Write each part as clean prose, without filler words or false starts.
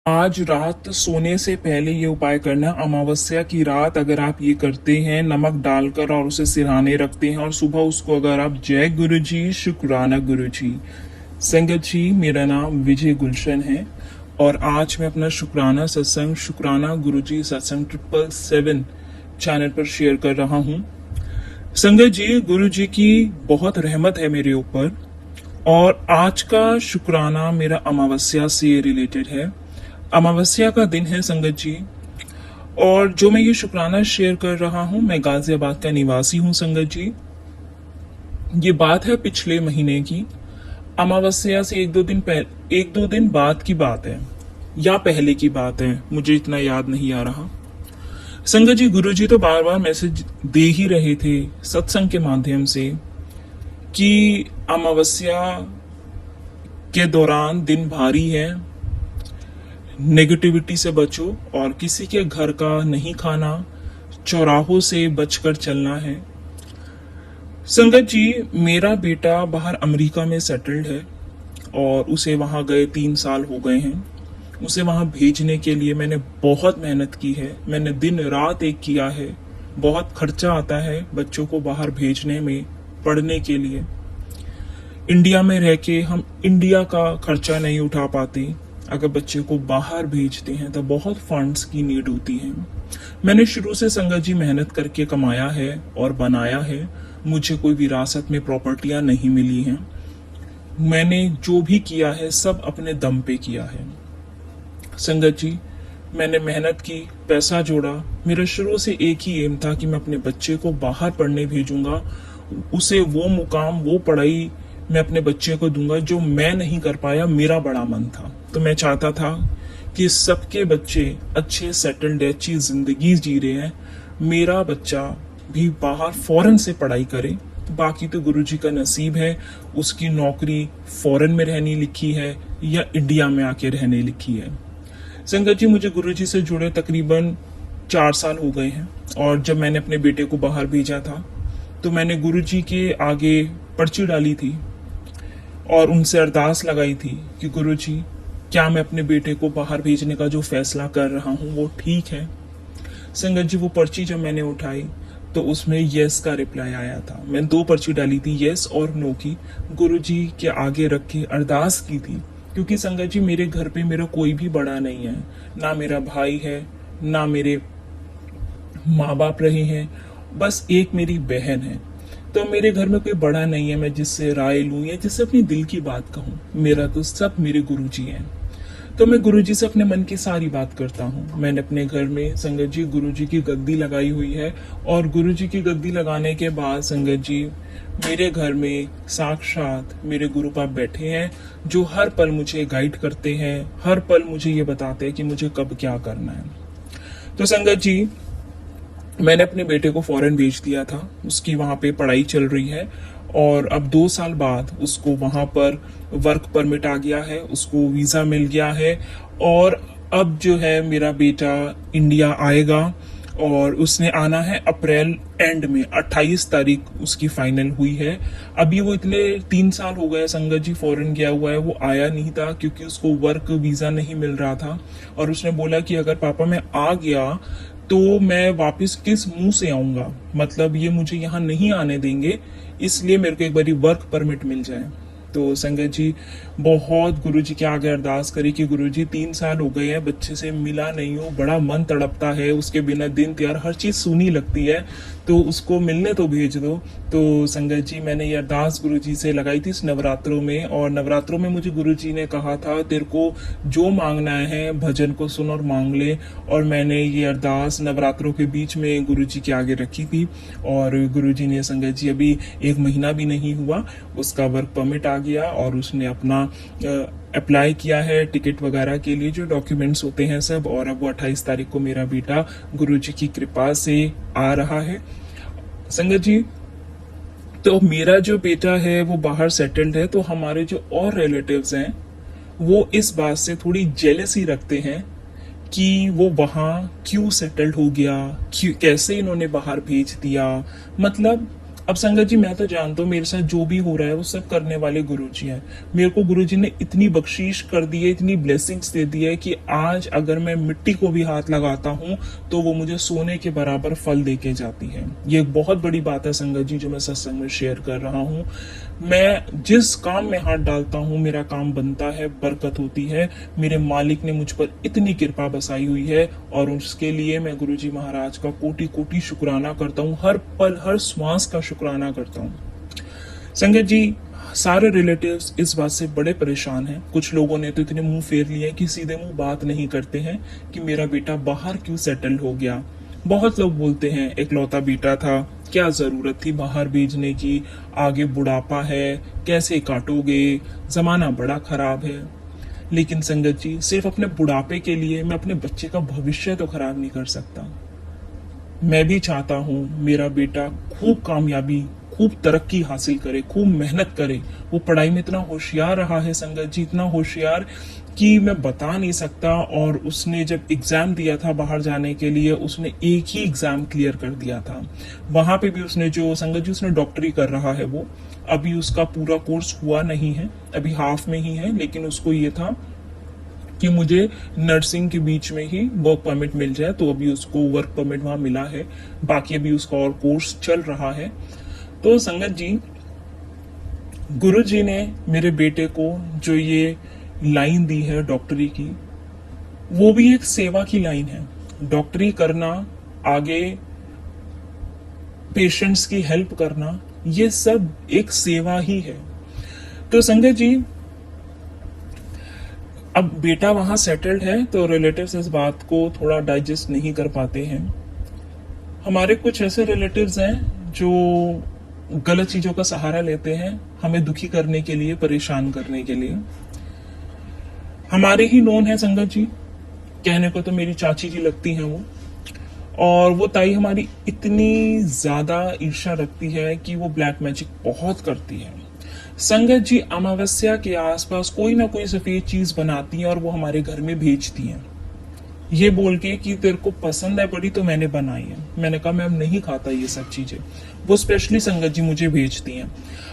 आज रात सोने से पहले ये उपाय करना। अमावस्या की रात अगर आप ये करते हैं नमक डालकर और उसे सिरहाने रखते हैं और सुबह उसको अगर आप जय गुरु जी शुक्राना गुरु जी। संगत जी, मेरा नाम विजय गुलशन है और आज मैं अपना शुक्राना सत्संग शुक्राना गुरु जी सत्संग 777 चैनल पर शेयर कर रहा हूँ। संगत जी, गुरु जी की बहुत रहमत है मेरे ऊपर और आज का शुक्राना मेरा अमावस्या से रिलेटेड है। अमावस्या का दिन है संगत जी, और जो मैं ये शुक्राना शेयर कर रहा हूँ, मैं गाजियाबाद का निवासी हूँ संगत जी। ये बात है पिछले महीने की। अमावस्या से एक दो दिन बाद की बात है या पहले की बात है, मुझे इतना याद नहीं आ रहा। संगत जी, गुरु जी तो बार बार मैसेज दे ही रहे थे सत्संग के माध्यम से कि अमावस्या के दौरान दिन भारी है, नेगेटिविटी से बचो और किसी के घर का नहीं खाना, चौराहों से बचकर चलना है। संगत जी, मेरा बेटा बाहर अमेरिका में सेटल्ड है और उसे वहां गए 3 साल हो गए हैं। उसे वहां भेजने के लिए मैंने बहुत मेहनत की है, मैंने दिन रात एक किया है। बहुत खर्चा आता है बच्चों को बाहर भेजने में पढ़ने के लिए। इंडिया में रह के हम इंडिया का खर्चा नहीं उठा पाते। अगर बच्चे को बाहर भेजते हैं तो बहुत फंड्स की नीड होती है। मैंने शुरू से संगत जी मेहनत करके कमाया है और बनाया है। मुझे कोई विरासत में प्रॉपर्टियां नहीं मिली हैं। मैंने जो भी किया है सब अपने दम पे किया है। संगत जी, मैंने मेहनत की, पैसा जोड़ा। मेरा शुरू से एक ही एम था कि मैं अपने बच्चे को बाहर पढ़ने भेजूंगा, उसे वो मुकाम, वो पढ़ाई मैं अपने बच्चे को दूंगा जो मैं नहीं कर पाया। मेरा बड़ा मन था, तो मैं चाहता था कि सबके बच्चे अच्छे सेटल्ड, अच्छी जिंदगी जी रहे हैं, मेरा बच्चा भी बाहर फॉरेन से पढ़ाई करे। बाकी तो गुरुजी का नसीब है, उसकी नौकरी फॉरेन में रहनी लिखी है या इंडिया में आके रहने लिखी है। संगत जी, मुझे गुरुजी से जुड़े तकरीबन 4 साल हो गए हैं और जब मैंने अपने बेटे को बाहर भेजा था तो मैंने गुरुजी के आगे पर्ची डाली थी और उनसे अरदास लगाई थी कि गुरुजी, क्या मैं अपने बेटे को बाहर भेजने का जो फैसला कर रहा हूँ वो ठीक है। संगत जी, वो पर्ची जब मैंने उठाई तो उसमें यस का रिप्लाई आया था। मैंने 2 पर्ची डाली थी, यस और नो की, गुरुजी के आगे रख के अरदास की थी। क्योंकि संगत जी, मेरे घर पे मेरा कोई भी बड़ा नहीं है, ना मेरा भाई है, ना मेरे माँ बाप रहे हैं, बस एक मेरी बहन है। तो मेरे घर में कोई बड़ा नहीं है मैं जिससे राय लूं या जिससे अपनी दिल की बात कहूं। मेरा तो सब मेरे गुरुजी हैं। तो मैं गुरुजी से अपने मन की सारी बात करता हूँ। मैंने अपने घर में संगत जी गुरुजी की गद्दी लगाई हुई है और गुरुजी की गद्दी लगाने के बाद संगत जी, मेरे घर में साक्षात मेरे गुरु पाप बैठे हैं जो हर पल मुझे गाइड करते हैं, हर पल मुझे ये बताते हैं कि मुझे कब क्या करना है। तो संगत जी, मैंने अपने बेटे को फॉरेन भेज दिया था। उसकी वहाँ पे पढ़ाई चल रही है और अब 2 साल बाद उसको वहाँ पर वर्क परमिट आ गया है, उसको वीज़ा मिल गया है और अब जो है मेरा बेटा इंडिया आएगा और उसने आना है अप्रैल एंड में। 28 तारीख उसकी फाइनल हुई है। अभी वो इतने 3 साल हो गए संगत जी फॉरेन गया हुआ है, वो आया नहीं था क्योंकि उसको वर्क वीज़ा नहीं मिल रहा था। और उसने बोला कि अगर पापा मैं आ गया तो मैं वापस किस मुंह से आऊंगा, मतलब ये मुझे यहाँ नहीं आने देंगे, इसलिए मेरे को एक बारी वर्क परमिट मिल जाए। तो संगत जी, बहुत गुरुजी के आगे अरदास करी कि गुरुजी 3 साल हो गए हैं, बच्चे से मिला नहीं हूँ, बड़ा मन तड़पता है, उसके बिना दिन त्यार हर चीज सुनी लगती है, तो उसको मिलने तो भेज दो। तो संगत जी, मैंने ये अरदास गुरुजी से लगाई थी इस नवरात्रों में और नवरात्रों में मुझे गुरुजी ने कहा था तेरे को जो मांगना है भजन को सुन और मांग ले। और मैंने ये अरदास नवरात्रों के बीच में गुरुजी के आगे रखी थी और गुरुजी ने संगत जी अभी 1 महीना भी नहीं हुआ उसका वर्क परमिट आ गया और उसने अपना अप्लाई किया है टिकट वगैरह के लिए, जो डॉक्यूमेंट्स होते हैं सब। और अब वो 28 तारीख को मेरा बेटा गुरुजी की कृपा से आ रहा है। संगत जी, तो मेरा जो बेटा है वो बाहर सेटल्ड है, तो हमारे जो और रिलेटिव्स हैं वो इस बात से थोड़ी जेलसी रखते हैं कि वो वहां क्यों सेटल्ड हो गया, क्यों, कैसे इन्होंने बाहर भेज दिया। मतलब अब संगत जी मैं तो जानता हूँ मेरे साथ जो भी हो रहा है वो सब करने वाले गुरुजी हैं। मेरे को गुरुजी ने इतनी बख्शीश कर दी है, इतनी ब्लेसिंग्स दे दी है कि आज अगर मैं मिट्टी को भी हाथ लगाता हूँ तो वो मुझे सोने के बराबर फल दे के जाती है। ये एक बहुत बड़ी बात है संगत जी जो मैं सत्संग में शेयर कर रहा हूँ। मैं जिस काम में हाथ डालता हूँ मेरा काम बनता है, बरकत होती है। मेरे मालिक ने मुझ पर इतनी कृपा बसाई हुई है और उसके लिए मैं गुरुजी महाराज का कोटि कोटि शुक्राना करता हूँ। हर पल हर श्वास का शुक्राना करता हूँ। संगत जी सारे रिलेटिव्स इस बात से बड़े परेशान हैं। कुछ लोगों ने तो इतने मुंह फेर लिए कि सीधे मुंह बात नहीं करते हैं कि मेरा बेटा बाहर क्यों सेटल हो गया। बहुत लोग बोलते हैं इकलौता बेटा था, क्या जरूरत थी बाहर भेजने की, आगे बुढ़ापा है, कैसे काटोगे, जमाना बड़ा खराब है। लेकिन संगत जी सिर्फ अपने बुढ़ापे के लिए मैं अपने बच्चे का भविष्य तो खराब नहीं कर सकता। मैं भी चाहता हूँ मेरा बेटा खूब कामयाबी, खूब तरक्की हासिल करे, खूब मेहनत करे। वो पढ़ाई में इतना होशियार रहा है संगत जी, इतना होशियार कि मैं बता नहीं सकता। और उसने जब एग्जाम दिया था बाहर जाने के लिए, उसने एक ही एग्जाम क्लियर कर दिया था। वहां पे भी उसने जो संगत जी उसने डॉक्टरी कर रहा है, वो अभी उसका पूरा कोर्स हुआ नहीं है, अभी हाफ में ही है। लेकिन उसको ये था कि मुझे नर्सिंग के बीच में ही वर्क परमिट मिल जाए, तो अभी उसको वर्क परमिट वहां मिला है। बाकी अभी उसका और कोर्स चल रहा है। तो संगत जी गुरु जी ने मेरे बेटे को जो ये लाइन दी है डॉक्टरी की, वो भी एक सेवा की लाइन है। डॉक्टरी करना, आगे पेशेंट्स की हेल्प करना, ये सब एक सेवा ही है। तो संगत जी अब बेटा वहां सेटल्ड है तो रिलेटिव्स इस बात को थोड़ा डाइजेस्ट नहीं कर पाते हैं। हमारे कुछ ऐसे रिलेटिव्स हैं जो गलत चीजों का सहारा लेते हैं हमें दुखी करने के लिए, परेशान करने के लिए। हमारे ही नोन है संगत जी, कहने को तो मेरी चाची जी लगती हैं वो। और वो ताई हमारी इतनी ज्यादा ईर्ष्या रखती है कि वो ब्लैक मैजिक बहुत करती है। संगत जी अमावस्या के आसपास कोई ना कोई सफेद चीज बनाती है और वो हमारे घर में भेजती हैं, ये बोल के कि तेरे को पसंद है बड़ी तो मैंने बनाई है। मैंने कहा मैं अब नहीं खाता ये सब चीजें। वो स्पेशली संगत जी मुझे भेजती हैं,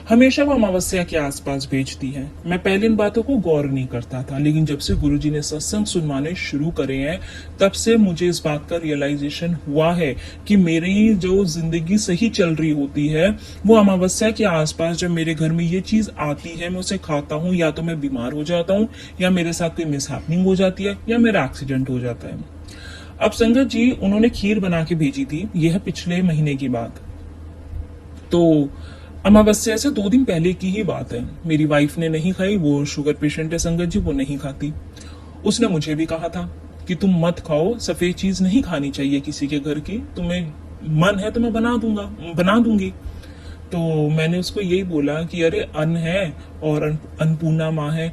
हमेशा वो अमावस्या के आसपास भेजती हैं। मैं पहले इन बातों को गौर नहीं करता था, लेकिन जब से गुरुजी ने सत्संग सुनवाने शुरू करे हैं तब से मुझे इस बात का रियलाइजेशन हुआ है कि मेरी जो जिंदगी सही चल रही होती है वो अमावस्या के आसपास जब मेरे घर में ये चीज आती है, मैं उसे खाता हूँ, या तो मैं बीमार हो जाता हूँ, या मेरे साथ कोई मिसहैपनिंग हो जाती है, या मेरा एक्सीडेंट हो जाता है। अब संगत जी उन्होंने खीर बना के भेजी थी, यह है पिछले महीने की बात। तो अमावस्या से 2 दिन पहले की ही बात है। मेरी वाइफ ने नहीं खाई, वो शुगर पेशेंट है संगत जी, वो नहीं खाती। उसने मुझे भी कहा था कि तुम मत खाओ, सफेद चीज नहीं खानी चाहिए किसी के घर की, तुम्हें मन है तो मैं बना दूंगी। तो मैंने उसको यही बोला कि अरे अन्न है और अन्नपूर्णा माँ है,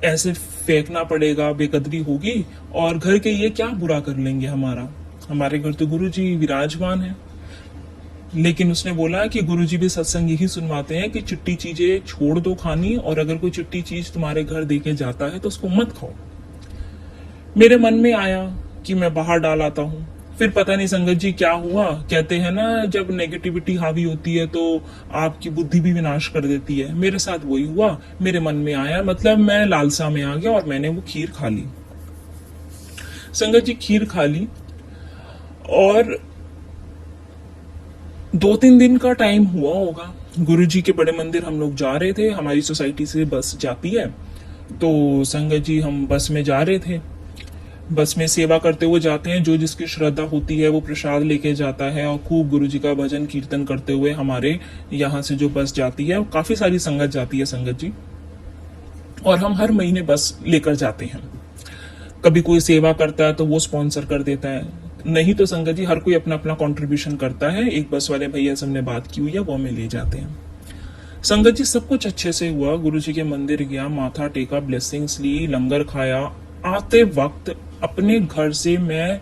ऐसे फेंकना पड़ेगा, बेकदरी होगी, और घर के ये क्या बुरा कर लेंगे हमारा, हमारे घर तो गुरु जी विराजमान है। लेकिन उसने बोला कि गुरुजी भी सत्संग यही सुनवाते हैं कि चिट्टी चीजें छोड़ दो खानी, और अगर कोई चिट्टी चीज तुम्हारे घर देके जाता है तो उसको मत खाओ। मेरे मन में आया कि मैं बाहर डाल आता हूँ। फिर पता नहीं संगत जी क्या हुआ, कहते हैं ना जब नेगेटिविटी हावी होती है तो आपकी बुद्धि भी विनाश कर देती है। मेरे साथ वही हुआ, मेरे मन में आया, मतलब मैं लालसा में आ गया और मैंने वो खीर खा ली। संगत जी खीर खा ली और 2-3 दिन का टाइम हुआ होगा। गुरुजी के बड़े मंदिर हम लोग जा रहे थे, हमारी सोसाइटी से बस जाती है। तो संगत जी हम बस में जा रहे थे, बस में सेवा करते हुए जाते हैं, जो जिसकी श्रद्धा होती है वो प्रसाद लेके जाता है और खूब गुरुजी का भजन कीर्तन करते हुए हमारे यहाँ से जो बस जाती है, काफी सारी संगत जाती है संगत जी, और हम हर महीने बस लेकर जाते हैं। कभी कोई सेवा करता है तो वो स्पॉन्सर कर देता है, नहीं तो संगत जी हर कोई अपना अपना कंट्रीब्यूशन करता है। एक बस वाले भैया से हमने बात की हुई है, वो हमें ले जाते हैं। संगत जी सब कुछ अच्छे से हुआ, गुरुजी के मंदिर गया, माथा टेका, ब्लेसिंग्स ली, लंगर खाया। आते वक्त अपने घर से मैं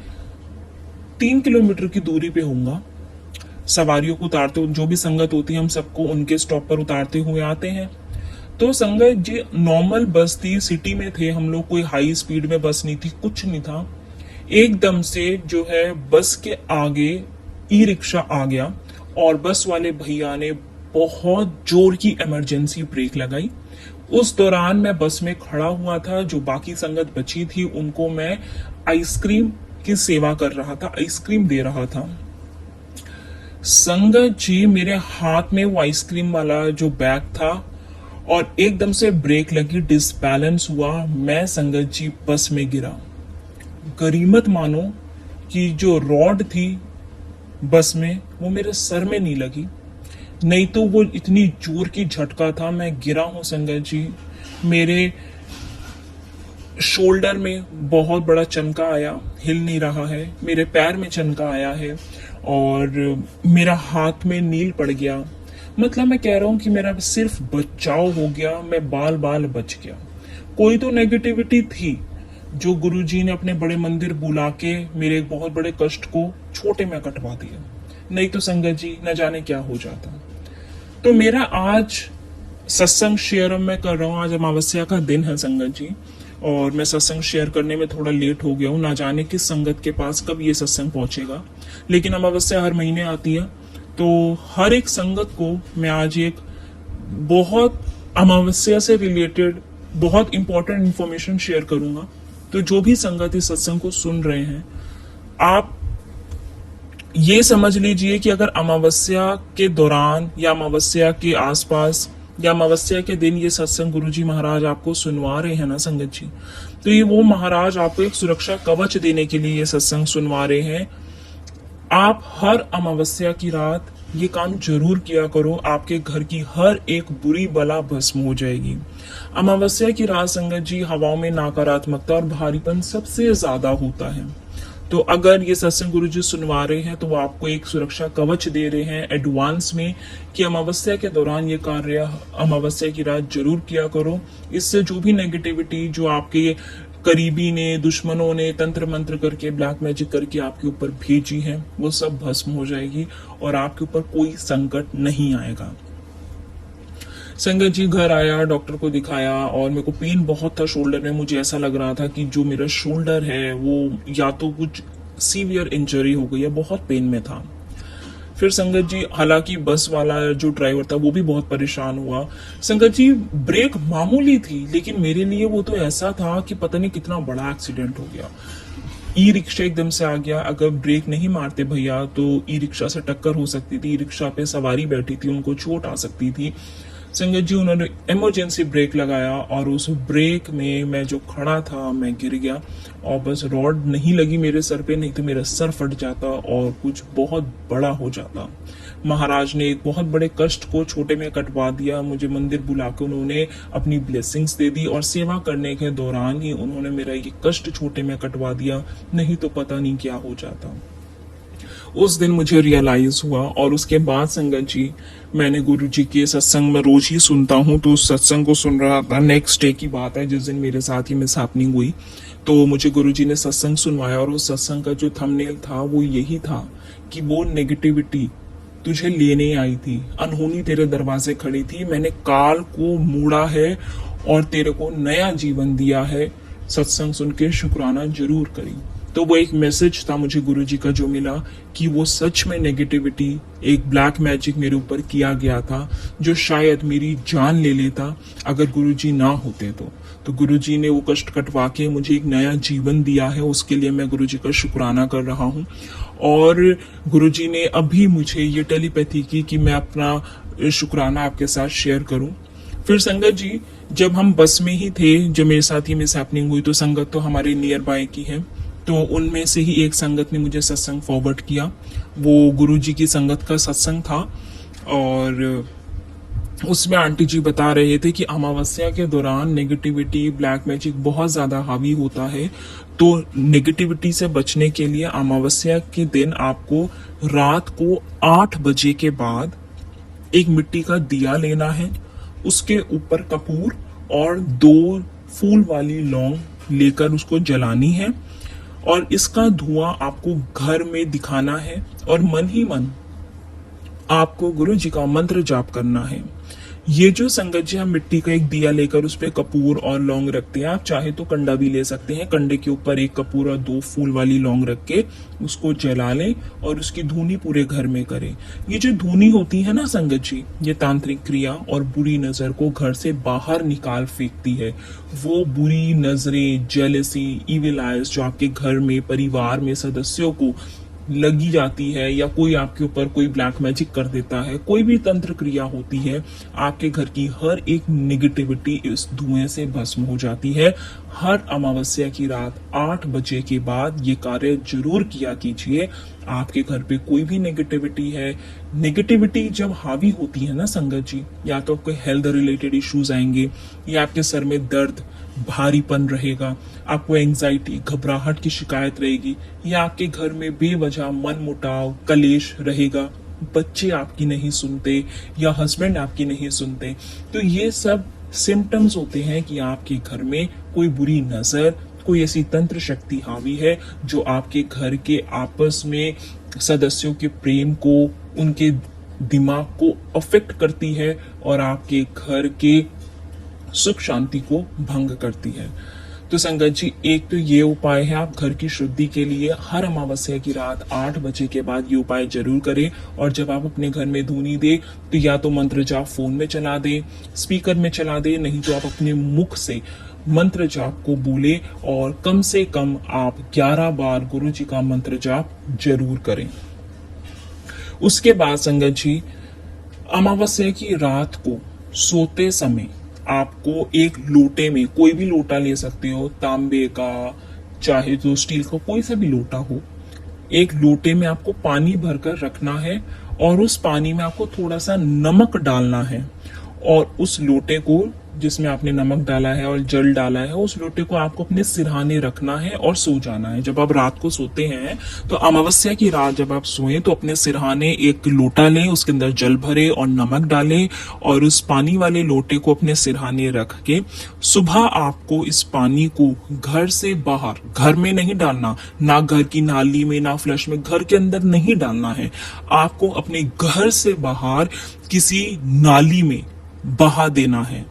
3 किलोमीटर की दूरी पे होऊंगा, सवारियों को उतारते, जो भी संगत होती है हम सबको उनके स्टॉप पर उतारते हुए आते हैं। तो संगत जी नॉर्मल बस थी, सिटी में थे हम लोग, कोई हाई स्पीड में बस नहीं थी, कुछ नहीं था। एकदम से जो है बस के आगे ई रिक्शा आ गया और बस वाले भैया ने बहुत जोर की इमरजेंसी ब्रेक लगाई। उस दौरान मैं बस में खड़ा हुआ था, जो बाकी संगत बची थी उनको मैं आइसक्रीम की सेवा कर रहा था, आइसक्रीम दे रहा था। संगत जी, मेरे हाथ में वो आइसक्रीम वाला जो बैग था और एकदम से ब्रेक लगी, डिसबैलेंस हुआ, मैं संगत जी बस में गिरा। गरीमत मानो कि जो रॉड थी बस में वो मेरे सर में नहीं लगी, नहीं तो वो इतनी जोर की झटका था, मैं गिरा हूं संगत जी। मेरे शोल्डर में बहुत बड़ा चमका आया, हिल नहीं रहा है, मेरे पैर में चमका आया है और मेरा हाथ में नील पड़ गया। मतलब मैं कह रहा हूं कि मेरा सिर्फ बचाव हो गया, मैं बाल बाल बच गया। कोई तो नेगेटिविटी थी जो गुरुजी ने अपने बड़े मंदिर बुला के मेरे एक बहुत बड़े कष्ट को छोटे में कटवा दिया, नहीं तो संगत जी न जाने क्या हो जाता। तो मेरा आज सत्संग शेयर मैं कर रहा हूँ। आज अमावस्या का दिन है संगत जी, और मैं सत्संग शेयर करने में थोड़ा लेट हो गया हूँ, ना जाने किस संगत के पास कब ये सत्संग पहुंचेगा। लेकिन अमावस्या हर महीने आती है, तो हर एक संगत को मैं आज एक बहुत अमावस्या से रिलेटेड बहुत इंपॉर्टेंट इंफॉर्मेशन शेयर करूंगा। तो जो भी संगत इस सत्संग को सुन रहे हैं, आप ये समझ लीजिए कि अगर अमावस्या के दौरान या अमावस्या के आसपास या अमावस्या के दिन ये सत्संग गुरुजी महाराज आपको सुनवा रहे हैं ना संगत जी, तो ये वो महाराज आपको एक सुरक्षा कवच देने के लिए ये सत्संग सुनवा रहे हैं। आप हर अमावस्या की रात ये काम जरूर किया करो, आपके घर की हर एक बुरी बला भस्म हो जाएगी। अमावस्या की रात संगत जी हवाओं में नकारात्मकता और भारीपन सबसे ज्यादा होता है। तो अगर ये सत्संग गुरुजी सुनवा रहे हैं तो वो आपको एक सुरक्षा कवच दे रहे हैं एडवांस में कि अमावस्या के दौरान ये कार्य अमावस्या की रात जरूर किया करो। इससे जो भी नेगेटिविटी जो आपके करीबी ने, दुश्मनों ने तंत्र मंत्र करके, ब्लैक मैजिक करके आपके ऊपर भेजी है, वो सब भस्म हो जाएगी और आपके ऊपर कोई संकट नहीं आएगा। संगत जी घर आया, डॉक्टर को दिखाया और मेरे को पेन बहुत था शोल्डर में। मुझे ऐसा लग रहा था कि जो मेरा शोल्डर है वो या तो कुछ सीवियर इंजरी हो गई है, बहुत पेन में था। फिर संगत जी, हालांकि बस वाला जो ड्राइवर था वो भी बहुत परेशान हुआ। संगत जी ब्रेक मामूली थी, लेकिन मेरे लिए वो तो ऐसा था कि पता नहीं कितना बड़ा एक्सीडेंट हो गया। ई रिक्शा एकदम से आ गया, अगर ब्रेक नहीं मारते भैया तो ई रिक्शा से टक्कर हो सकती थी। ई रिक्शा पे सवारी बैठी थी, उनको चोट आ सकती थी। संगत जी उन्होंने इमरजेंसी ब्रेक लगाया और उस ब्रेक में मैं जो खड़ा था मैं गिर गया, और बस रॉड नहीं लगी मेरे सर पे, नहीं तो मेरा सर फट जाता और कुछ बहुत बड़ा हो जाता। महाराज ने एक बहुत बड़े कष्ट को छोटे में कटवा दिया। मुझे मंदिर बुला के उन्होंने अपनी ब्लेसिंग्स दे दी और सेवा करने के दौरान ही उन्होंने मेरा ये कष्ट छोटे में कटवा दिया, नहीं तो पता नहीं क्या हो जाता। उस दिन मुझे रियलाइज हुआ और उसके बाद संगत जी मैंने गुरु जी के सत्संग में रोज ही सुनता हूँ, तो उस सत्संग को सुन रहा था। नेक्स्ट डे की बात है जिस दिन मेरे साथ ही मिस हैपनिंग हुई, तो मुझे गुरु जी ने सत्संग सुनवाया और उस सत्संग का जो थंबनेल था वो यही था कि वो नेगेटिविटी तुझे लेने आई थी, अनहोनी तेरे दरवाजे खड़ी थी, मैंने काल को मोड़ा है और तेरे को नया जीवन दिया है। सत्संग सुन के शुक्राना जरूर करी। तो वो एक मैसेज था मुझे गुरुजी का जो मिला कि वो सच में नेगेटिविटी, एक ब्लैक मैजिक मेरे ऊपर किया गया था जो शायद मेरी जान ले लेता अगर गुरुजी ना होते तो गुरुजी ने वो कष्ट कटवा के मुझे एक नया जीवन दिया है, उसके लिए मैं गुरुजी का शुक्राना कर रहा हूँ। और गुरुजी ने अभी मुझे ये टेलीपैथी की कि मैं अपना शुक्राना आपके साथ शेयर करूं। फिर संगत जी जब हम बस में ही थे, जब मेरे साथ ही मिस हैपनिंग हुई, तो संगत तो हमारे नियर बाय की है, तो उनमें से ही एक संगत ने मुझे सत्संग फॉरवर्ड किया। वो गुरुजी की संगत का सत्संग था और उसमें आंटी जी बता रहे थे कि अमावस्या के दौरान नेगेटिविटी, ब्लैक मैजिक बहुत ज्यादा हावी होता है। तो नेगेटिविटी से बचने के लिए अमावस्या के दिन आपको रात को 8 बजे के बाद एक मिट्टी का दिया लेना है, उसके ऊपर कपूर और 2 फूल वाली लौंग लेकर उसको जलानी है और इसका धुआं आपको घर में दिखाना है और मन ही मन आपको गुरु जी का मंत्र जाप करना है। ये जो संगत जी, हम मिट्टी का एक दिया लेकर उस पे कपूर और लौंग रखते हैं। आप चाहे तो कंडा भी ले सकते हैं, कंडे के ऊपर एक कपूर और 2 फूल वाली लौंग रख के उसको जला लें और उसकी धुनी पूरे घर में करें। ये जो धुनी होती है ना संगत जी, ये तांत्रिक क्रिया और बुरी नजर को घर से बाहर निकाल फेंकती है। वो बुरी नजरें, जेलसी, इविल आइज जो आपके घर में, परिवार में सदस्यों को लगी जाती है, या कोई आपके ऊपर कोई ब्लैक मैजिक कर देता है, कोई भी तंत्र क्रिया होती है, आपके घर की हर एक निगेटिविटी इस धुएं से भस्म हो जाती है। हर अमावस्या की रात 8 बजे के बाद ये कार्य जरूर किया कीजिए। आपके घर पे कोई भी नेगेटिविटी है, नेगेटिविटी जब हावी होती है ना संगत जी, या तो आपको हेल्थ रिलेटेड इश्यूज आएंगे, या आपके सर में दर्द, भारीपन रहेगा, आपको एंजाइटी, घबराहट की शिकायत रहेगी, या आपके घर में बेवजह मन मुटाव, कलेश रहेगा, बच्चे आपकी नहीं सुनते या हस्बैंड आपकी नहीं सुनते, तो ये सब सिम्टम्स होते हैं कि आपके घर में कोई बुरी नजर, कोई ऐसी तंत्र शक्ति हावी है जो आपके घर के आपस में सदस्यों के प्रेम को, उनके दिमाग को अफेक्ट करती है और आपके घर के सुख शांति को भंग करती है। तो संगत जी, एक तो ये उपाय है, आप घर की शुद्धि के लिए हर अमावस्या की रात 8 बजे के बाद ये उपाय जरूर करें। और जब आप अपने घर में धुनी दे तो या तो मंत्र जाप फोन में चला दे, स्पीकर में चला दे, नहीं तो आप अपने मुख से मंत्र जाप को बोले और कम से कम आप 11 बार गुरु जी का मंत्र जाप जरूर करें। उसके बाद संगत जी, अमावस्या की रात को सोते समय आपको एक लोटे में, कोई भी लोटा ले सकते हो, तांबे का, चाहे तो स्टील का, कोई सा भी लोटा हो, एक लोटे में आपको पानी भरकर रखना है और उस पानी में आपको थोड़ा सा नमक डालना है। और उस लोटे को, जिसमें आपने नमक डाला है और जल डाला है, उस लोटे को आपको अपने सिरहाने रखना है और सो जाना है। जब आप रात को सोते हैं तो अमावस्या की रात जब आप सोएं तो अपने सिरहाने एक लोटा लें, उसके अंदर जल भरे और नमक डालें और उस पानी वाले लोटे को अपने सिरहाने रख के सुबह आपको इस पानी को घर से बाहर, घर में नहीं डालना, ना घर की नाली में, ना फ्लश में, घर के अंदर नहीं डालना है। आपको अपने घर से बाहर किसी नाली में बहा देना है।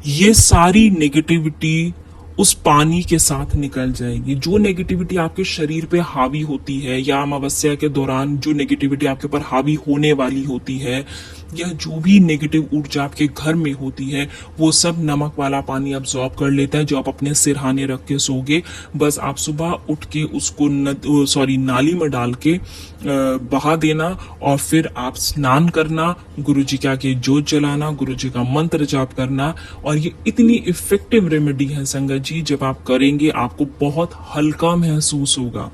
ये सारी नेगेटिविटी उस पानी के साथ निकल जाएगी। जो नेगेटिविटी आपके शरीर पे हावी होती है, या अमावस्या के दौरान जो नेगेटिविटी आपके ऊपर हावी होने वाली होती है, या जो भी नेगेटिव ऊर्जा आपके घर में होती है, वो सब नमक वाला पानी अब्सॉर्ब कर लेता है, जो आप अपने सिरहाने रख के सोगे। बस आप सुबह उठ के उसको नाली में डाल के बहा देना और फिर आप स्नान करना, गुरु जी के आगे जोत जलाना, गुरु जी का मंत्र जाप करना। और ये इतनी इफेक्टिव रेमेडी है संगत जी, जब आप करेंगे आपको बहुत हल्का महसूस होगा,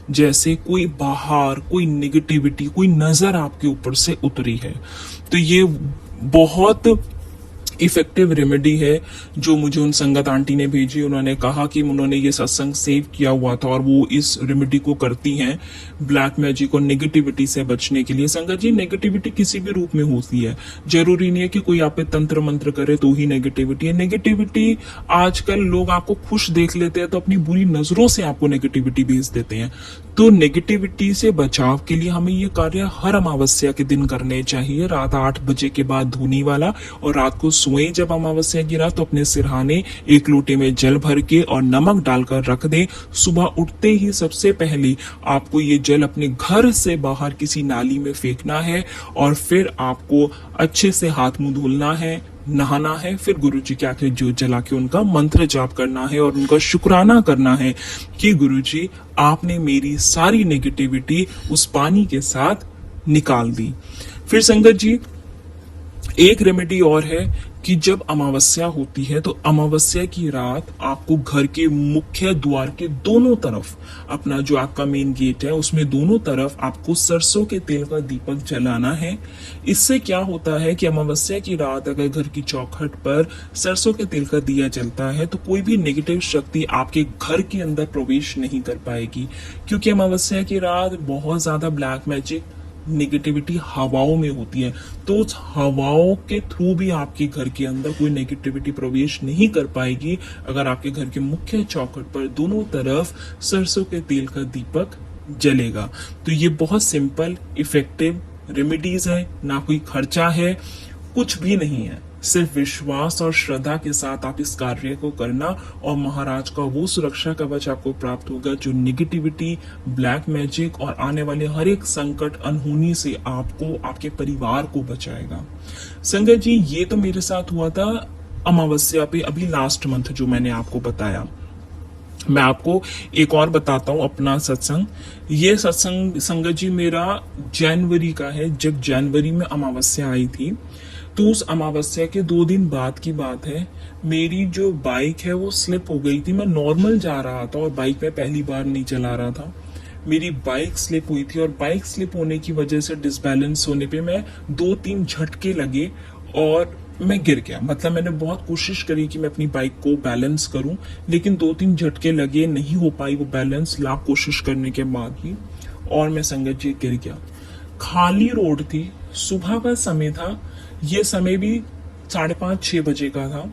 जैसे कोई बाहर, कोई नेगेटिविटी, कोई नजर आपके ऊपर से उतरी है। तो ये बहुत इफेक्टिव रेमेडी है जो मुझे उन संगत आंटी ने भेजी। उन्होंने कहा कि उन्होंने ये सत्संग सेव किया हुआ था और वो इस रेमेडी को करती हैं ब्लैक मैजिक और नेगेटिविटी से बचने के लिए। संगत जी, नेगेटिविटी किसी भी रूप में होती है, जरूरी नहीं है कि कोई आप पे तंत्र मंत्र करे तो ही नेगेटिविटी है। नेगेटिविटी, आजकल लोग आपको खुश देख लेते हैं तो अपनी बुरी नजरों से आपको नेगेटिविटी भेज देते हैं। तो नेगेटिविटी से बचाव के लिए हमें ये कार्य हर अमावस्या के दिन करने चाहिए, रात 8 बजे के बाद धुनी वाला। और रात को सोएं जब अमावस्या की रात, तो अपने सिरहाने एक लोटे में जल भर के और नमक डालकर रख दें। सुबह उठते ही सबसे पहले आपको ये जल अपने घर से बाहर किसी नाली में फेंकना है और फिर आपको अच्छे से हाथ मुंह धुलना है, नहाना है, फिर गुरु जी के आगे जोत जला के उनका मंत्र जाप करना है और उनका शुक्राना करना है कि गुरु जी, आपने मेरी सारी नेगेटिविटी उस पानी के साथ निकाल दी। फिर संगत जी, एक रेमेडी और है कि जब अमावस्या होती है तो अमावस्या की रात आपको घर के मुख्य द्वार के दोनों तरफ, अपना जो आपका मेन गेट है उसमें दोनों तरफ आपको सरसों के तेल का दीपक जलाना है। इससे क्या होता है कि अमावस्या की रात अगर घर की चौखट पर सरसों के तेल का दिया जलता है तो कोई भी नेगेटिव शक्ति आपके घर के अंदर प्रवेश नहीं कर पाएगी, क्योंकि अमावस्या की रात बहुत ज्यादा ब्लैक मैजिक, नेगेटिविटी हवाओं में होती है। तो उस हवाओं के थ्रू भी आपके घर के अंदर कोई नेगेटिविटी प्रवेश नहीं कर पाएगी अगर आपके घर के मुख्य चौखट पर दोनों तरफ सरसों के तेल का दीपक जलेगा। तो ये बहुत सिंपल इफेक्टिव रेमेडीज है, ना कोई खर्चा है, कुछ भी नहीं है। सिर्फ विश्वास और श्रद्धा के साथ आप इस कार्य को करना और महाराज का वो सुरक्षा कवच आपको प्राप्त होगा जो निगेटिविटी, ब्लैक मैजिक और आने वाले हर एक संकट, अनहोनी से आपको, आपके परिवार को बचाएगा। संगत जी, ये तो मेरे साथ हुआ था अमावस्या पे, अभी लास्ट मंथ जो मैंने आपको बताया। मैं आपको एक और बताता हूँ अपना सत्संग। ये सत्संग संगत जी मेरा जनवरी का है, जब जनवरी में अमावस्या आई थी। तो उस अमावस्या के 2 दिन बाद की बात है, मेरी जो बाइक है वो स्लिप हो गई थी। मैं नॉर्मल जा रहा था और बाइक में पहली बार नहीं चला रहा था। मेरी बाइक स्लिप हुई थी और बाइक स्लिप होने की वजह से, डिसबैलेंस होने पे मैं 2-3 झटके लगे और मैं गिर गया। मतलब मैंने बहुत कोशिश करी कि मैं अपनी बाइक को बैलेंस करूं, लेकिन 2-3 झटके लगे, नहीं हो पाई वो बैलेंस, लाख कोशिश करने के बाद भी, और मैं संगत जी गिर गया। खाली रोड थी, सुबह का समय था, ये समय भी 5:30-6 बजे का था।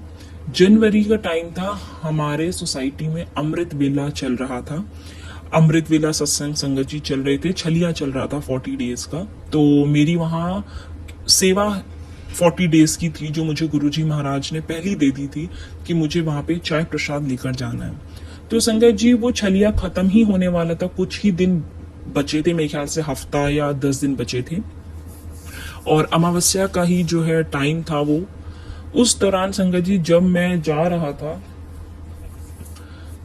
जनवरी का टाइम था। हमारे सोसाइटी में अमृत वेला चल रहा था। अमृत वेला सत्संग संगत जी चल रहे थे, छलिया चल रहा था 40 डेज का। तो मेरी वहाँ सेवा 40 डेज की थी, जो मुझे गुरुजी महाराज ने पहली दे दी थी कि मुझे वहां पे चाय प्रसाद लेकर जाना है। तो संगत जी वो छलिया खत्म ही होने वाला था, कुछ ही दिन बचे थे, मेरे ख्याल से हफ्ता या 10 दिन बचे थे, और अमावस्या का ही जो है टाइम था वो। उस दौरान संगत जी जब मैं जा रहा था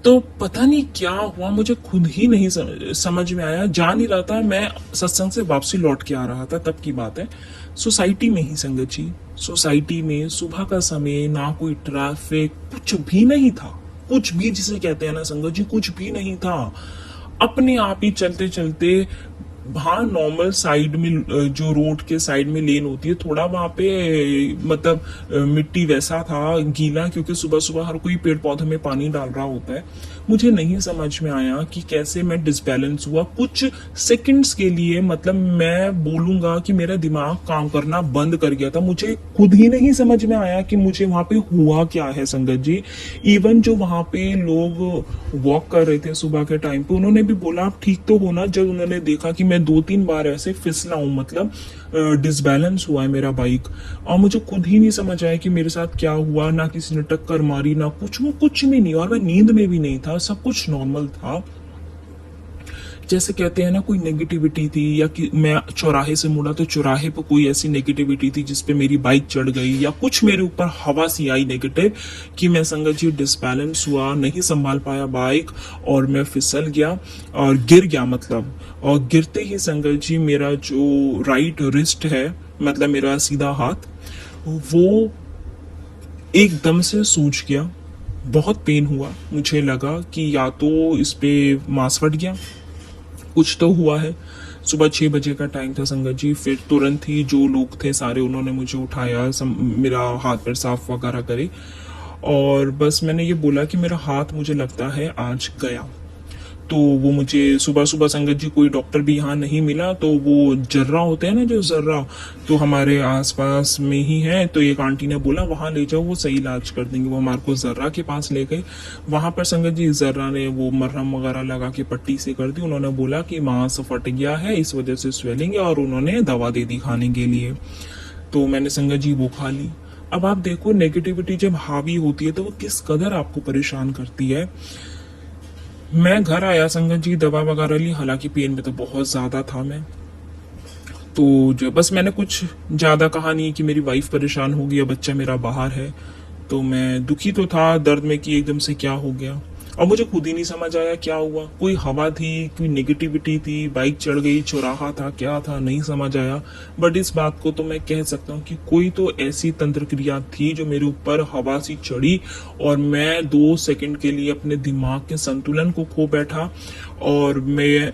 तो पता नहीं क्या हुआ, मुझे खुद ही नहीं समझ में आया, जा नहीं रहा था। मैं सत्संग से वापसी लौट के आ रहा था, तब की बात है। सोसाइटी में ही संगत जी, सोसाइटी में सुबह का समय, ना कोई ट्रैफिक, कुछ भी नहीं था। कुछ भी जिसे कहते हैं ना संगत जी, कुछ भी नहीं था। अपने आप ही चलते चलते, हाँ नॉर्मल साइड में, जो रोड के साइड में लेन होती है, थोड़ा वहां पे मतलब मिट्टी वैसा था, गीला, क्योंकि सुबह सुबह हर कोई पेड़ पौधे में पानी डाल रहा होता है। मुझे नहीं समझ में आया कि कैसे मैं डिसबैलेंस हुआ कुछ सेकंड्स के लिए। मतलब मैं बोलूंगा कि मेरा दिमाग काम करना बंद कर गया था। मुझे खुद ही नहीं समझ में आया कि मुझे वहां पे हुआ क्या है संगत जी। इवन जो वहां पे लोग वॉक कर रहे थे सुबह के टाइम पे, उन्होंने भी बोला आप ठीक तो हो ना, जब उन्होंने देखा कि मैं 2-3 बार ऐसे फिसला हूं, मतलब डिसबैलेंस हुआ है मेरा बाइक, और मुझे खुद ही नहीं समझ आया कि मेरे साथ क्या हुआ। ना किसी ने टक्कर मारी, ना कुछ भी नहीं, और मैं नींद में भी नहीं था, सब कुछ नॉर्मल था। जैसे कहते हैं ना, कोई नेगेटिविटी थी, या कि मैं चौराहे से मुड़ा तो चौराहे पर कोई ऐसी नेगेटिविटी थी जिसपे मेरी बाइक चढ़ गई, या कुछ मेरे ऊपर हवा सी आई नेगेटिव, कि मैं संगत जी डिसबैलेंस हुआ, नहीं संभाल पाया बाइक और मैं फिसल गया और गिर गया। मतलब, और गिरते ही संगत जी मेरा जो राइट रिस्ट है, मतलब मेरा सीधा हाथ, वो एकदम से सूज गया। बहुत पेन हुआ। मुझे लगा कि या तो इस पे मांस फट गया, कुछ तो हुआ है। सुबह 6 बजे का टाइम था संगत जी। फिर तुरंत ही जो लोग थे सारे, उन्होंने मुझे उठाया, मेरा हाथ पैर साफ वगैरह करे, और बस मैंने ये बोला कि मेरा हाथ मुझे लगता है आज गया। तो वो मुझे सुबह सुबह संगत जी कोई डॉक्टर भी यहाँ नहीं मिला, तो वो जर्रा होते हैं ना, जो जर्रा, तो हमारे आसपास में ही है, तो एक आंटी ने बोला वहां ले जाओ, वो सही इलाज कर देंगे। वो हमारे को जर्रा के पास ले गए। वहां पर संगत जी जर्रा ने वो मरहम वगैरह लगा के पट्टी से कर दी। उन्होंने बोला कि मांस फट गया है, इस वजह से स्वेलिंग है, और उन्होंने दवा दे दी खाने के लिए। तो मैंने संगत जी वो खा ली। अब आप देखो, नेगेटिविटी जब हावी होती है तो वो किस कदर आपको परेशान करती है। मैं घर आया संगत जी, दवा वगैरह ली, हालांकि पेन में तो बहुत ज्यादा था मैं। तो जो बस मैंने कुछ ज्यादा कहा नहीं कि मेरी वाइफ परेशान हो गई, बच्चा मेरा बाहर है। तो मैं दुखी तो था दर्द में कि एकदम से क्या हो गया, और मुझे खुद ही नहीं समझ आया क्या हुआ। कोई हवा थी, कोई नेगेटिविटी थी, बाइक चढ़ गई, चौराहा था, क्या था, नहीं समझ आया। बट इस बात को तो मैं कह सकता हूँ कि कोई तो ऐसी तंत्र क्रिया थी जो मेरे ऊपर हवा सी चढ़ी, और मैं 2 सेकंड के लिए अपने दिमाग के संतुलन को खो बैठा, और मैं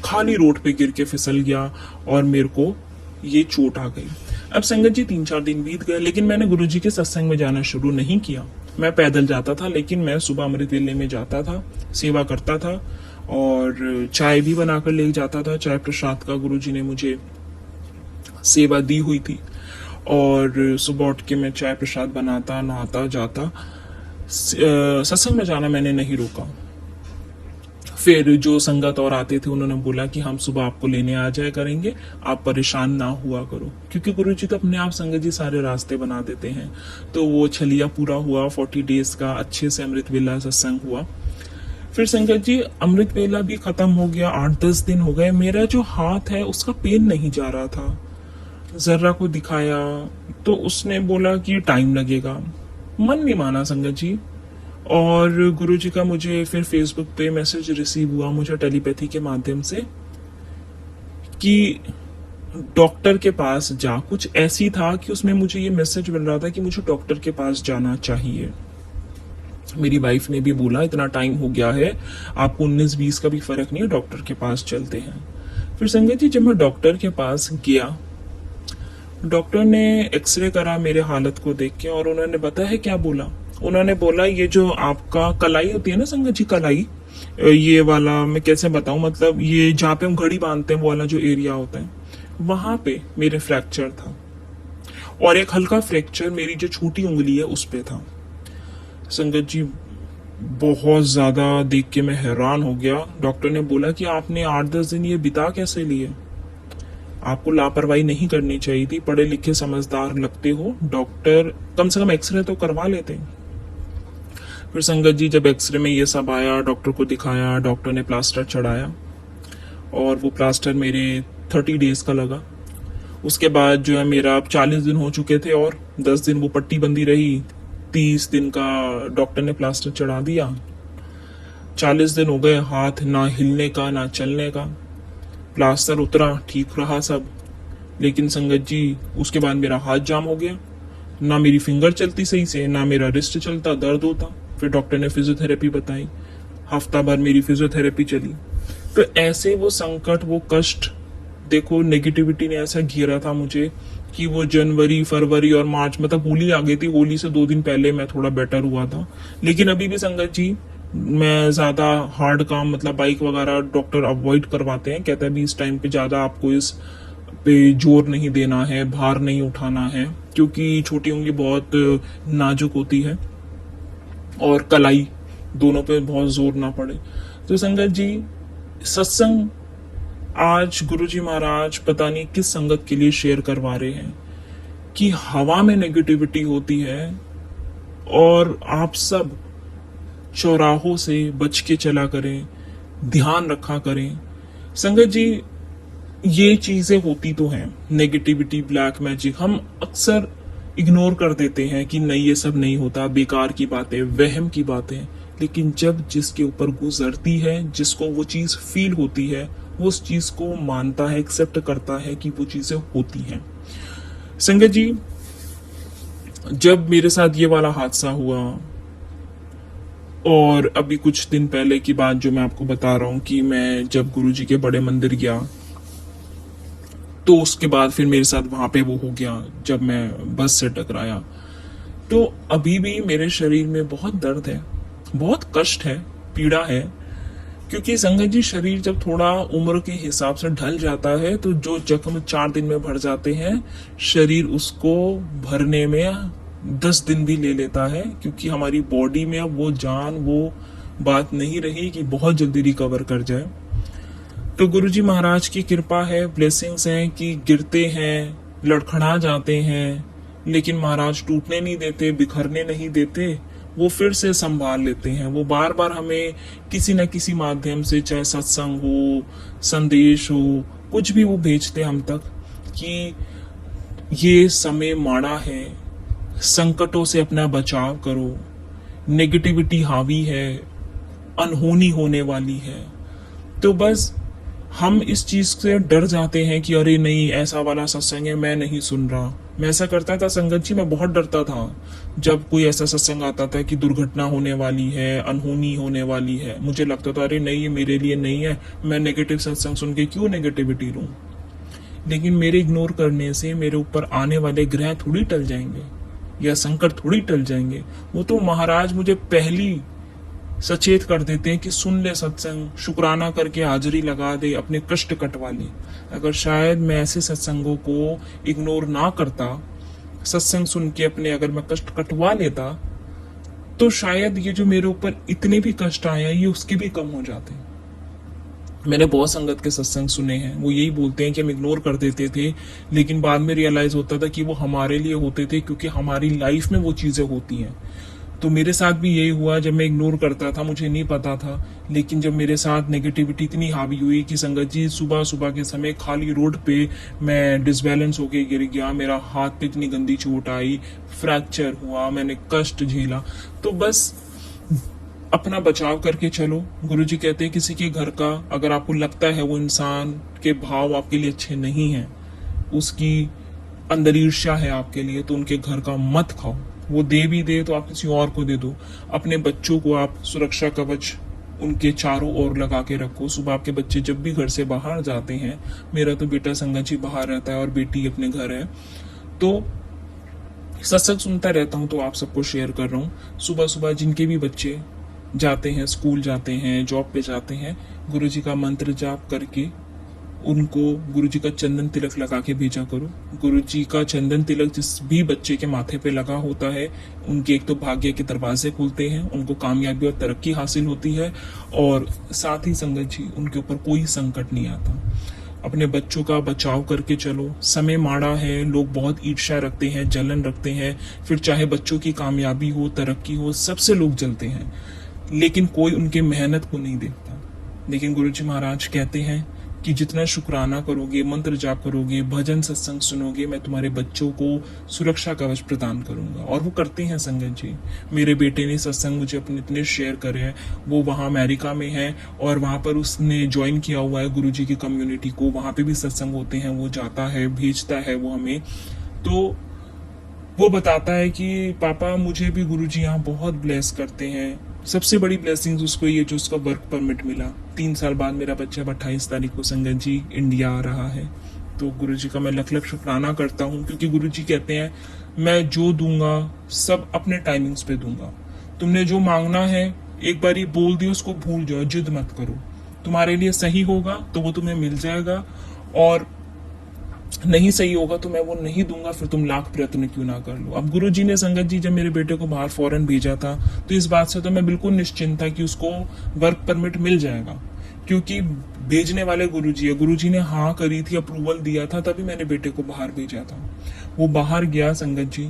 खाली रोड पे गिर के फिसल गया, और मेरे को ये चोट आ गई। अब संगत जी 3-4 दिन बीत गए, लेकिन मैंने गुरुजी के सत्संग में जाना शुरू नहीं किया। मैं पैदल जाता था, लेकिन मैं सुबह अमृत वेले में जाता था, सेवा करता था, और चाय भी बनाकर ले जाता था। चाय प्रसाद का गुरुजी ने मुझे सेवा दी हुई थी, और सुबह उठ के मैं चाय प्रसाद बनाता, नहाता, जाता। सत्संग में जाना मैंने नहीं रोका। फिर जो संगत और आते थे उन्होंने बोला कि हम सुबह आपको लेने आ जाया करेंगे, आप परेशान ना हुआ करो, क्योंकि गुरुजी तो अपने आप संगत जी सारे रास्ते बना देते हैं। तो वो छलिया पूरा हुआ, 40 डेज का अच्छे से अमृत वेला सत्संग हुआ। फिर संगत जी अमृत वेला भी खत्म हो गया, 8-10 दिन हो गए, मेरा जो हाथ है उसका पेन नहीं जा रहा था। जर्रा को दिखाया तो उसने बोला कि टाइम लगेगा, मन नहीं माना संगत जी। और गुरुजी का मुझे फिर फेसबुक पे मैसेज रिसीव हुआ, मुझे टेलीपैथी के माध्यम से, कि डॉक्टर के पास जा, कुछ ऐसी था कि उसमें मुझे ये मैसेज मिल रहा था कि मुझे डॉक्टर के पास जाना चाहिए। मेरी वाइफ ने भी बोला इतना टाइम हो गया है, आपको 19-20 का भी फर्क नहीं है, डॉक्टर के पास चलते हैं। फिर संगत जी जब मैं डॉक्टर के पास गया, डॉक्टर ने एक्सरे करा मेरे हालत को देख के, और उन्होंने पता है क्या बोला? उन्होंने बोला ये जो आपका कलाई होती है ना संगत जी, कलाई, ये वाला मैं कैसे बताऊं, मतलब ये जहाँ पे हम घड़ी बांधते हैं वो वाला जो एरिया होता है, वहां पे मेरे फ्रैक्चर था, और एक हल्का फ्रैक्चर मेरी जो छोटी उंगली है उस पे था। संगत जी बहुत ज्यादा देख के मैं हैरान हो गया। डॉक्टर ने बोला कि आपने 8-10 दिन ये बिता कैसे लिए, आपको लापरवाही नहीं करनी चाहिए थी, पढ़े लिखे समझदार लगते हो, डॉक्टर कम से कम एक्सरे तो करवा लेते। फिर संगत जी जब एक्सरे में ये सब आया, डॉक्टर को दिखाया, डॉक्टर ने प्लास्टर चढ़ाया, और वो प्लास्टर मेरे 30 डेज का लगा। उसके बाद जो है मेरा अब 40 दिन हो चुके थे, और 10 दिन वो पट्टी बंदी रही, 30 दिन का डॉक्टर ने प्लास्टर चढ़ा दिया। 40 दिन हो गए, हाथ ना हिलने का ना चलने का। प्लास्टर उतरा, ठीक रहा सब, लेकिन संगत जी उसके बाद मेरा हाथ जाम हो गया, ना मेरी फिंगर चलती सही से, ना मेरा रिस्ट चलता, दर्द होता। फिर डॉक्टर ने फिजियोथेरेपी बताई, हफ्ता भर मेरी फिजियोथेरेपी चली। तो ऐसे वो संकट, वो कष्ट, देखो नेगेटिविटी ने ऐसा घेरा था मुझे कि वो जनवरी, फरवरी और मार्च, मतलब होली आ गई थी, होली से 2 दिन पहले मैं थोड़ा बेटर हुआ था। लेकिन अभी भी संगत जी मैं ज्यादा हार्ड काम, मतलब बाइक वगैरह डॉक्टर अवॉइड करवाते हैं, कहते हैं भी इस टाइम पे ज्यादा आपको इस पे जोर नहीं देना है, भार नहीं उठाना है, क्योंकि छोटी उंगली बहुत नाजुक होती है, और कलाई, दोनों पे बहुत जोर ना पड़े। तो संगत जी सत्संग आज गुरुजी महाराज पता नहीं किस संगत के लिए शेयर करवा रहे हैं कि हवा में नेगेटिविटी होती है, और आप सब चौराहों से बच के चला करें, ध्यान रखा करें। संगत जी ये चीजें होती तो हैं, नेगेटिविटी, ब्लैक मैजिक, हम अक्सर इग्नोर कर देते हैं कि नहीं ये सब नहीं होता, बेकार की बातें, वहम की बातें। लेकिन जब जिसके ऊपर गुजरती है, जिसको वो चीज फील होती है, वो उस चीज को मानता है, एक्सेप्ट करता है कि वो चीजें होती हैं। संगत जी जब मेरे साथ ये वाला हादसा हुआ, और अभी कुछ दिन पहले की बात जो मैं आपको बता रहा हूँ कि मैं जब गुरुजी के बड़े मंदिर गया, तो उसके बाद फिर मेरे साथ वहां पे वो हो गया जब मैं बस से टकराया। तो अभी भी मेरे शरीर में बहुत दर्द है, बहुत कष्ट है, पीड़ा है, क्योंकि संगत जी शरीर जब थोड़ा उम्र के हिसाब से ढल जाता है, तो जो जख्म 4 दिन में भर जाते हैं, शरीर उसको भरने में 10 दिन भी ले लेता है, क्योंकि हमारी बॉडी में अब वो जान, वो बात नहीं रही कि बहुत जल्दी रिकवर कर जाए। तो गुरुजी महाराज की कृपा है, ब्लेसिंग्स हैं कि गिरते हैं, लड़खड़ा जाते हैं, लेकिन महाराज टूटने नहीं देते, बिखरने नहीं देते, वो फिर से संभाल लेते हैं। वो बार बार हमें किसी न किसी माध्यम से, चाहे सत्संग हो, संदेश हो, कुछ भी वो भेजते हम तक कि ये समय माड़ा है, संकटों से अपना बचाव करो, नेगेटिविटी हावी है, अनहोनी होने वाली है। तो बस हम इस चीज से डर जाते हैं कि अरे नहीं ऐसा वाला सत्संग है, मैं नहीं सुन रहा। मैं ऐसा करता था संगत जी, मैं बहुत डरता था जब कोई ऐसा सत्संग आता था कि दुर्घटना होने वाली है, अनहोनी होने वाली है। मुझे लगता था अरे नहीं ये मेरे लिए नहीं है, मैं नेगेटिव सत्संग सुन के क्यों नेगेटिविटी लूं। लेकिन मेरे इग्नोर करने से मेरे ऊपर आने वाले ग्रह थोड़ी टल जाएंगे, या संकट थोड़ी टल जाएंगे। वो तो महाराज मुझे पहली सचेत कर देते हैं कि सुन ले सत्संग, शुक्राना करके हाजिरी लगा दे, अपने कष्ट कटवा ले। अगर शायद मैं ऐसे सत्संगों को इग्नोर ना करता, सत्संग सुन के अपने अगर मैं कष्ट कटवा लेता, तो शायद ये जो मेरे ऊपर इतने भी कष्ट आए हैं ये उसके भी कम हो जाते। मैंने बहुत संगत के सत्संग सुने हैं, वो यही बोलते हैं कि हम इग्नोर कर देते थे, लेकिन बाद में रियलाइज होता था कि वो हमारे लिए होते थे, क्योंकि हमारी लाइफ में वो चीजें होती हैं। तो मेरे साथ भी यही हुआ, जब मैं इग्नोर करता था, मुझे नहीं पता था, लेकिन जब मेरे साथ नेगेटिविटी इतनी हावी हुई कि संगत जी सुबह सुबह के समय खाली रोड पे मैं डिसबैलेंस होके गिर गया, मेरा हाथ पे इतनी गंदी चोट आई, फ्रैक्चर हुआ, मैंने कष्ट झेला। तो बस अपना बचाव करके चलो। गुरुजी कहते हैं किसी के घर का अगर आपको लगता है वो इंसान के भाव आपके लिए अच्छे नहीं हैं, उसकी अंदर ईर्ष्या है आपके लिए, तो उनके घर का मत खाओ। वो दे भी दे तो आप किसी और को दे दो। अपने बच्चों को आप सुरक्षा कवच उनके चारों ओर लगा के रखो। सुबह आपके बच्चे जब भी घर से बाहर जाते हैं, मेरा तो बेटा संगत जी बाहर रहता है और बेटी अपने घर है, तो सत्संग सुनता रहता हूँ, तो आप सबको शेयर कर रहा हूँ। सुबह सुबह जिनके भी बच्चे जाते हैं, स्कूल जाते हैं, जॉब पे जाते हैं, गुरुजी का मंत्र जाप करके उनको गुरुजी का चंदन तिलक लगा के भेजा करो। गुरुजी का चंदन तिलक जिस भी बच्चे के माथे पे लगा होता है, उनके एक तो भाग्य के दरवाजे खुलते हैं, उनको कामयाबी और तरक्की हासिल होती है, और साथ ही संगत जी उनके ऊपर कोई संकट नहीं आता। अपने बच्चों का बचाव करके चलो। समय माड़ा है, लोग बहुत ईर्ष्या रखते हैं, जलन रखते हैं, फिर चाहे बच्चों की कामयाबी हो, तरक्की हो, सबसे लोग जलते हैं, लेकिन कोई उनके मेहनत को नहीं देखता। लेकिन गुरुजी महाराज कहते हैं कि जितना शुक्राना करोगे, मंत्र जाप करोगे, भजन सत्संग सुनोगे, मैं तुम्हारे बच्चों को सुरक्षा कवच प्रदान करूंगा। और वो करते हैं संगत जी। मेरे बेटे ने सत्संग मुझे अपने इतने शेयर करे हैं, वो वहाँ अमेरिका में है और वहाँ पर उसने ज्वाइन किया हुआ है गुरुजी की कम्युनिटी को, वहाँ पे भी सत्संग होते हैं, वो जाता है, भेजता है वो हमें। तो वो बताता है कि पापा मुझे भी गुरुजी यहाँ बहुत ब्लेस करते हैं। सबसे बड़ी ब्लेसिंग उसको ये जो उसका वर्क परमिट मिला। 3 साल बाद मेरा बच्चा 28 तारीख को संगत जी इंडिया आ रहा है। तो गुरुजी का मैं लख लख शुक्राना करता हूँ, क्योंकि गुरुजी कहते हैं मैं जो दूंगा सब अपने टाइमिंग्स पे दूंगा। तुमने जो मांगना है एक बार ही बोल दियो, उसको भूल जाओ, जिद मत करो। तुम्हारे लिए सही होगा तो वो तुम्हें मिल जाएगा, और नहीं सही होगा तो मैं वो नहीं दूंगा, फिर तुम लाख प्रयत्न क्यों ना कर लो। अब गुरुजी ने संगत जी जब मेरे बेटे को बाहर फॉरेन भेजा था, तो इस बात से तो मैं बिल्कुल निश्चिंत था कि उसको वर्क परमिट मिल जाएगा, क्योंकि भेजने वाले गुरुजी है। गुरुजी ने हाँ करी थी, अप्रूवल दिया था, तभी मैंने बेटे को बाहर भेजा था। वो बाहर गया संगत जी,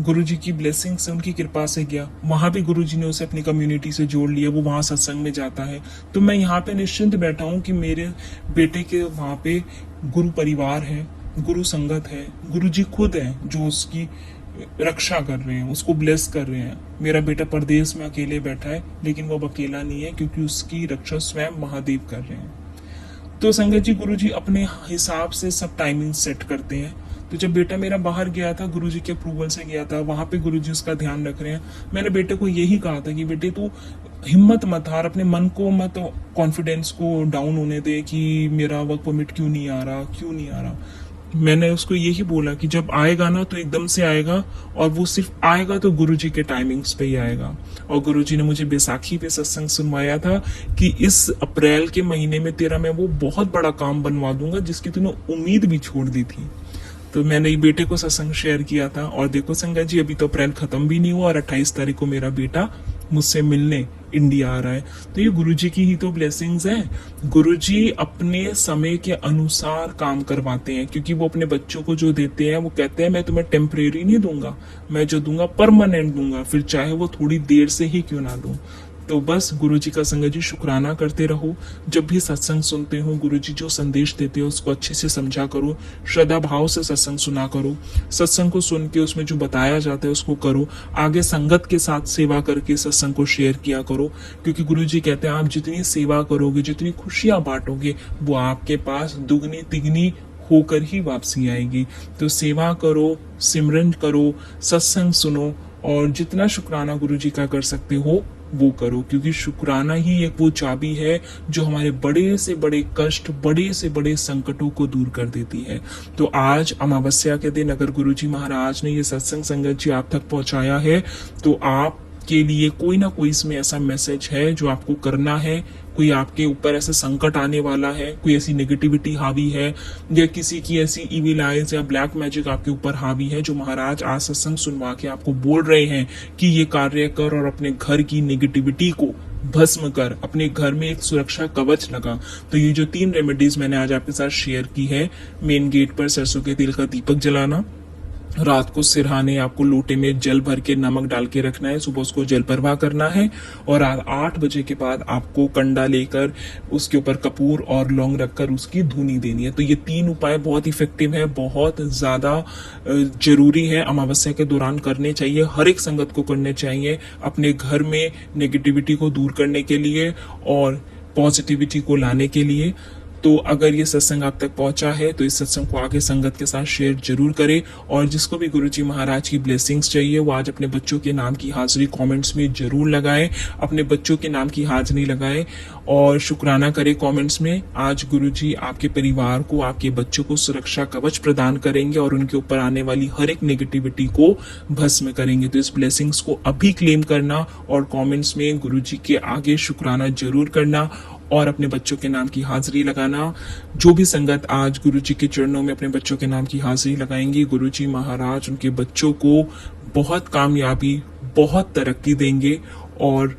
गुरुजी की ब्लेसिंग से, उनकी कृपा से गया। वहां भी गुरुजी ने उसे अपनी कम्युनिटी से जोड़ लिया, वो वहां सत्संग में जाता है। तो मैं यहाँ पे निश्चिंत बैठा हूँ कि मेरे बेटे के वहां पे गुरु परिवार है, गुरु संगत है, गुरु जी खुद है जो उसकी रक्षा कर रहे हैं, उसको ब्लेस कर रहे हैं। मेरा बेटा परदेश में अकेले बैठा है, लेकिन वो अब अकेला नहीं है, क्योंकि उसकी रक्षा स्वयं महादेव कर रहे हैं। तो संगत जी गुरु जी अपने हिसाब से सब टाइमिंग सेट करते हैं। तो जब बेटा मेरा बाहर गया था, गुरुजी के अप्रूवल से गया था, वहां पे गुरुजी उसका ध्यान रख रहे हैं। मैंने बेटे को यही कहा था कि बेटे तू हिम्मत मत हार, अपने मन को मत, कॉन्फिडेंस को डाउन होने दे कि मेरा वर्क परमिट क्यों नहीं आ रहा, क्यों नहीं आ रहा। मैंने उसको यही बोला कि जब आएगा ना तो एकदम से आएगा, और वो सिर्फ आएगा तो गुरुजी के टाइमिंग्स पे ही आएगा। और गुरुजी ने मुझे बैसाखी पे सत्संग सुनवाया था कि इस अप्रैल के महीने में तेरा मैं वो बहुत बड़ा काम बनवा दूंगा जिसकी तूने उम्मीद भी छोड़ दी थी। तो मैंने बेटे को सत्संग शेयर किया था, और देखो संगत जी अभी तो अप्रैल खत्म भी नहीं हुआ और 28 तारीख को मेरा बेटा मुझसे मिलने इंडिया आ रहा है। तो ये गुरुजी की ही तो ब्लेसिंग्स हैं। गुरुजी अपने समय के अनुसार काम करवाते हैं, क्योंकि वो अपने बच्चों को जो देते हैं वो कहते हैं मैं तुम्हें टेम्परेरी नहीं दूंगा, मैं जो दूंगा परमानेंट दूंगा, फिर चाहे वो थोड़ी देर से ही क्यों ना दूं। तो बस गुरुजी का संगत जी शुक्राना करते रहो। जब भी सत्संग सुनते हो, गुरुजी जो संदेश देते हो उसको अच्छे से समझा करो, श्रद्धा भाव से सत्संग सुना करो। सत्संग को सुन के उसमें जो बताया जाता है उसको करो, आगे संगत के साथ सेवा करके सत्संग को शेयर किया करो, क्योंकि गुरुजी कहते हैं आप जितनी सेवा करोगे, जितनी खुशियां बांटोगे, वो आपके पास दुगनी तिगनी होकर ही वापसी आएगी। तो सेवा करो, सिमरन करो, सत्संग सुनो, और जितना शुक्राना गुरुजी का कर सकते हो वो करो, क्योंकि शुक्राना ही एक वो चाबी है जो हमारे बड़े से बड़े कष्ट, बड़े से बड़े संकटों को दूर कर देती है। तो आज अमावस्या के दिन अगर गुरुजी महाराज ने ये सत्संग संगत जी आप तक पहुंचाया है, तो आप के लिए कोई ना कोई इसमें ऐसा मैसेज है जो आपको करना है। कोई आपके ऊपर ऐसा संकट आने वाला है, कोई ऐसी नेगेटिविटी हावी है, या किसी की ऐसी इविल आइज या ब्लैक मैजिक आपके ऊपर हावी है, जो महाराज आज सत्संग सुनवा के आपको बोल रहे हैं कि ये कार्य कर और अपने घर की नेगेटिविटी को भस्म कर, अपने घर में एक सुरक्षा कवच लगा। तो ये जो 3 रेमेडीज मैंने आज आपके साथ शेयर की है, मेन गेट पर सरसों के तेल का दीपक जलाना, रात को सिरहाने आपको लोटे में जल भर के नमक डाल के रखना है, सुबह उसको जल प्रवाह करना है, और रात 8 बजे के बाद आपको कंडा लेकर उसके ऊपर कपूर और लौंग रखकर उसकी धुनी देनी है। तो ये 3 उपाय बहुत इफेक्टिव है, बहुत ज्यादा जरूरी है, अमावस्या के दौरान करने चाहिए, हर एक संगत को करने चाहिए, अपने घर में नेगेटिविटी को दूर करने के लिए और पॉजिटिविटी को लाने के लिए। तो अगर ये सत्संग आप तक पहुंचा है तो इस सत्संग को आगे संगत के साथ शेयर जरूर करें, और जिसको भी गुरुजी महाराज की ब्लेसिंग्स चाहिए वो आज अपने बच्चों के नाम की हाजिरी कमेंट्स में जरूर लगाएं, अपने बच्चों के नाम की हाजिरी लगाएं और शुक्राना करें कमेंट्स में। आज गुरुजी आपके परिवार को, आपके बच्चों को सुरक्षा कवच प्रदान करेंगे और उनके ऊपर आने वाली हर एक नेगेटिविटी को भस्म करेंगे। तो इस ब्लेसिंग्स को अभी क्लेम करना और कमेंट्स में गुरुजी के आगे शुक्राना जरूर करना और अपने बच्चों के नाम की हाजिरी लगाना। जो भी संगत आज गुरुजी के चरणों में अपने बच्चों के नाम की हाजिरी लगाएंगी, गुरुजी महाराज उनके बच्चों को बहुत कामयाबी, बहुत तरक्की देंगे। और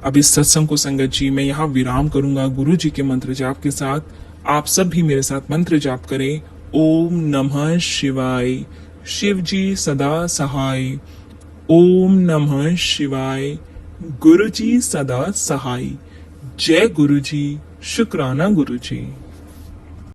अब इस सत्संग को संगत जी मैं यहाँ विराम करूंगा गुरुजी के मंत्र जाप के साथ। आप सब भी मेरे साथ मंत्र जाप करें। ओम नमः शिवाय। शिव जी सदा सहाय। ओम नमः शिवाय। गुरुजी सदा सहाय। जय गुरुजी। शुक्राना गुरुजी।